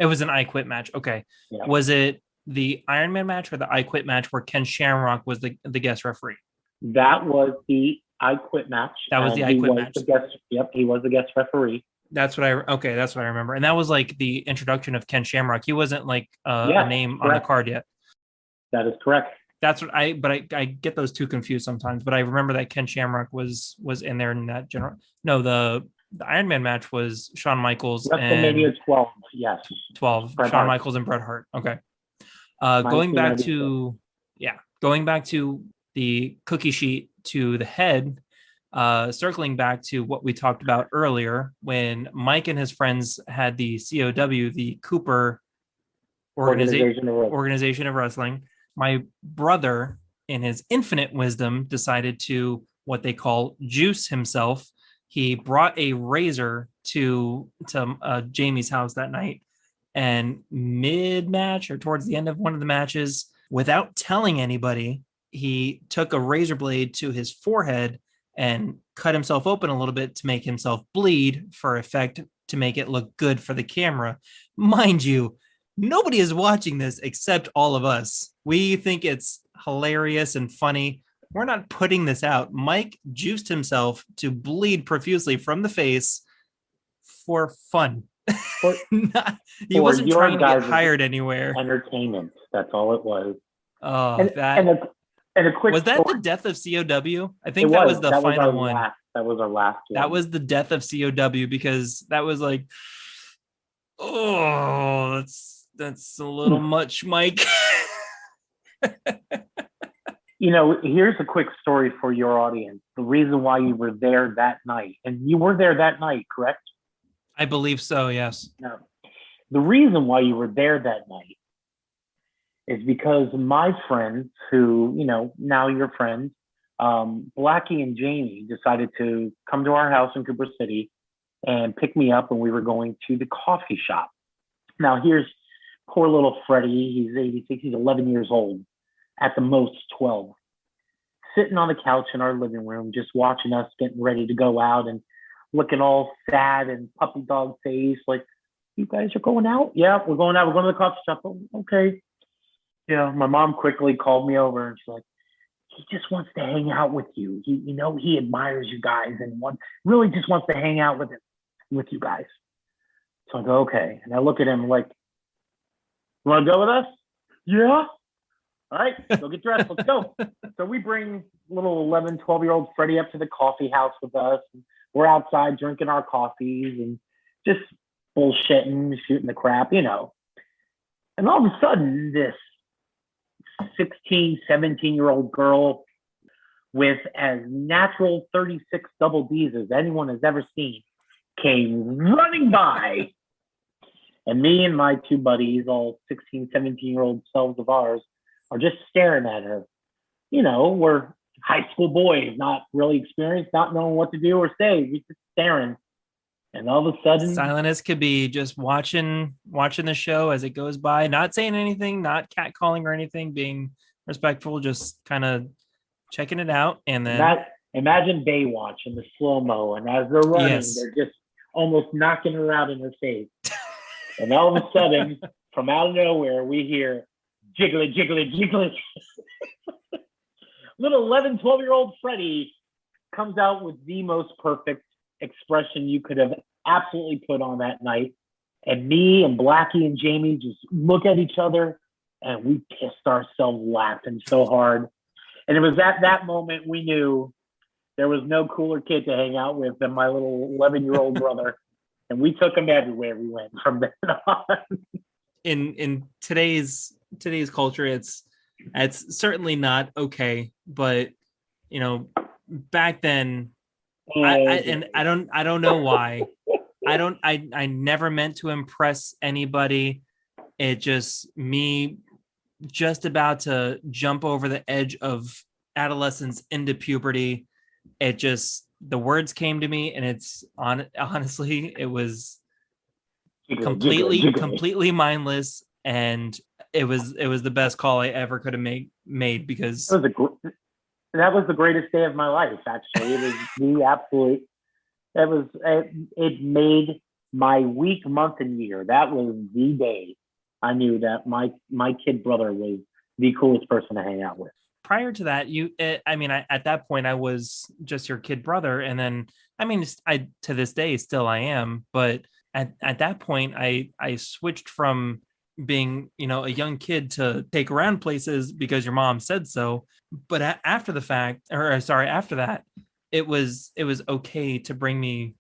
It was an I Quit match. Okay. Yeah. Was it the Iron Man match or the I Quit match where Ken Shamrock was the guest referee?
That was the I Quit match.
That was the I Quit match.
He was the guest referee.
That's what I remember. And that was like the introduction of Ken Shamrock. He wasn't like a name correct. On the card yet.
That is correct.
That's what I get those two confused sometimes, but I remember that Ken Shamrock was in there in that general. No, the Iron Man match was Shawn Michaels
WrestleMania 12. Yes.
12. Bret Shawn Hart. Michaels and Bret Hart. Okay. Going back to the cookie sheet to the head, circling back to what we talked about earlier, when Mike and his friends had the COW, the Cooper Organization of Wrestling, my brother, in his infinite wisdom, decided to what they call juice himself. He brought a razor to Jamie's house that night, and mid-match or towards the end of one of the matches, without telling anybody, he took a razor blade to his forehead and cut himself open a little bit to make himself bleed for effect, to make it look good for the camera. Mind you, nobody is watching this except all of us. We think it's hilarious and funny. We're not putting this out. Mike juiced himself to bleed profusely from the face for fun. He wasn't trying to get hired anywhere.
Entertainment. That's all it was.
Oh,
And a quick
Was that
story.
the death of COW? I
It
think that was the
that was
final
our
one.
that was our last one.
That was the death of COW, because that was like, oh, that's a little much, Mike.
Here's a quick story for your audience. The reason why you were there that night, and you were there that night, correct?
I believe so, yes.
No. The reason why you were there that night is because my friends, who, now your friends, Blackie and Jamie, decided to come to our house in Cooper City and pick me up, and we were going to the coffee shop. Now, here's poor little Freddie. He's 86. He's 11 years old, at the most 12, sitting on the couch in our living room, just watching us getting ready to go out and looking all sad and puppy dog face, like, you guys are going out? Yeah, we're going out. We're going to the coffee shop. Oh, okay. Yeah, my mom quickly called me over and she's like, he just wants to hang out with you. He admires you guys and really just wants to hang out with you guys. So I go, okay. And I look at him like, you want to go with us? Yeah. All right, go get dressed. Let's go. So we bring little 11, 12-year-old Freddie up to the coffee house with us. We're outside drinking our coffees and just bullshitting, shooting the crap, And all of a sudden, this 16, 17-year-old girl with as natural 36 double Ds as anyone has ever seen came running by. And me and my two buddies, all 16, 17-year-old selves of ours, are just staring at her. We're high school boys, not really experienced, not knowing what to do or say. We're just staring. And all of a sudden,
silent as could be, just watching the show as it goes by, not saying anything, not catcalling or anything, being respectful, just kind of checking it out. And then
imagine Baywatch in the slow-mo, and as they're running,
yes,
they're just almost knocking her out in her face. And all of a sudden, from out of nowhere, we hear jiggly, jiggly, jiggly. Little 11, 12-year-old Freddie comes out with the most perfect expression you could have absolutely put on that night. And me and Blackie and Jamie just look at each other and we pissed ourselves laughing so hard. And it was at that moment we knew there was no cooler kid to hang out with than my little 11-year-old brother. And we took him everywhere we went from then on.
In today's culture, it's certainly not okay, but back then, I don't know why. I never meant to impress anybody. It just me just about to jump over the edge of adolescence into puberty. It just, the words came to me, and it's honestly, it was completely mindless, and it was the best call I ever could have made because
that was the greatest day of my life. Actually, it was the absolute. It made my week, month, and year. That was the day I knew that my kid brother was the coolest person to hang out with.
Prior to that, at that point, I was just your kid brother. And then, I to this day, still I am. But at that point, I switched from being, a young kid to take around places because your mom said so. But after that, it was okay to bring me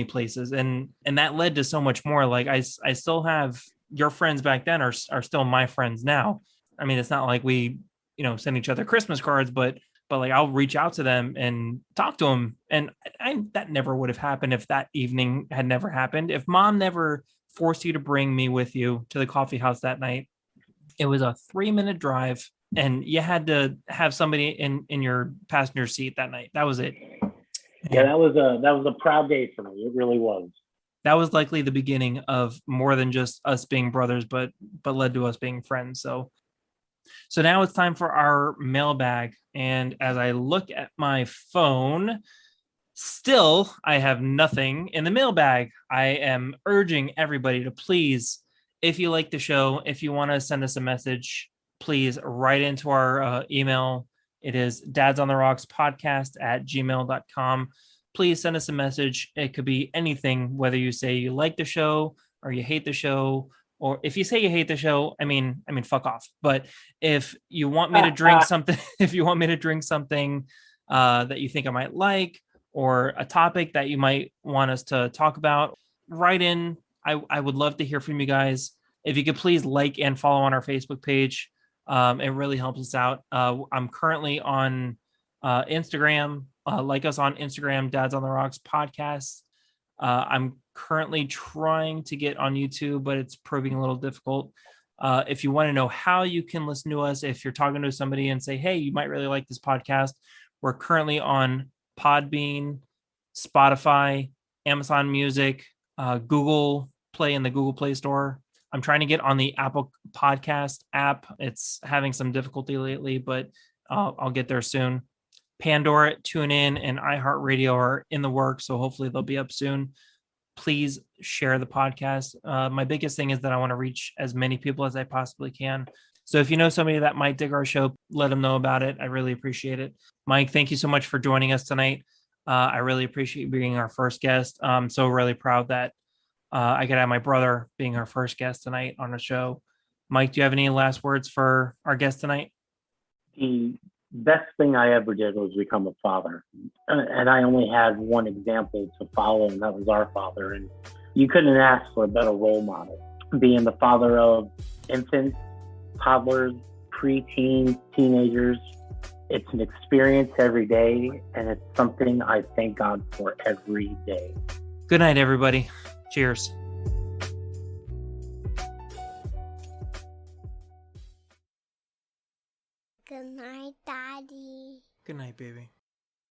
places. And that led to so much more. Like I still have your friends back then are still my friends now. It's not like we, send each other Christmas cards, but like I'll reach out to them and talk to them. And that never would have happened if that evening had never happened. If mom never forced you to bring me with you to the coffee house that night, it was a 3-minute drive and you had to have somebody in your passenger seat that night. That was it.
Yeah, that was a proud day for me. It really was.
That was likely the beginning of more than just us being brothers, but led to us being friends. So now it's time for our mailbag. And as I look at my phone, still, I have nothing in the mailbag. I am urging everybody to please, if you like the show, if you want to send us a message, please write into our email. It is dadsontherockspodcast@gmail.com. Please send us a message. It could be anything, whether you say you like the show or you hate the show or if you say you hate the show, I mean, fuck off. But if you want me to drink something, if you want me to drink something that you think I might like, or a topic that you might want us to talk about, write in. I would love to hear from you guys. If you could please like and follow on our Facebook page, it really helps us out. I'm currently on Instagram. Like us on Instagram, Dads on the Rocks podcast. I'm currently trying to get on YouTube, but it's proving a little difficult. If you want to know how you can listen to us, if you're talking to somebody and say, hey, you might really like this podcast, we're currently on Podbean, Spotify, Amazon Music, Google Play in the Google Play Store. I'm trying to get on the Apple Podcast app. It's having some difficulty lately, but I'll get there soon. Pandora, TuneIn, and iHeartRadio are in the works, so hopefully they'll be up soon. Please share the podcast. My biggest thing is that I want to reach as many people as I possibly can. So if you know somebody that might dig our show, let them know about it. I really appreciate it. Mike, thank you so much for joining us tonight. I really appreciate being our first guest. I'm so really proud that I could have my brother being our first guest tonight on the show. Mike, do you have any last words for our guest tonight?
The best thing I ever did was become a father. And I only had one example to follow, and that was our father. And you couldn't ask for a better role model. Being the father of infants, toddlers, preteens, teenagers, it's an experience every day, and it's something I thank God for every day.
Good night, everybody. Cheers.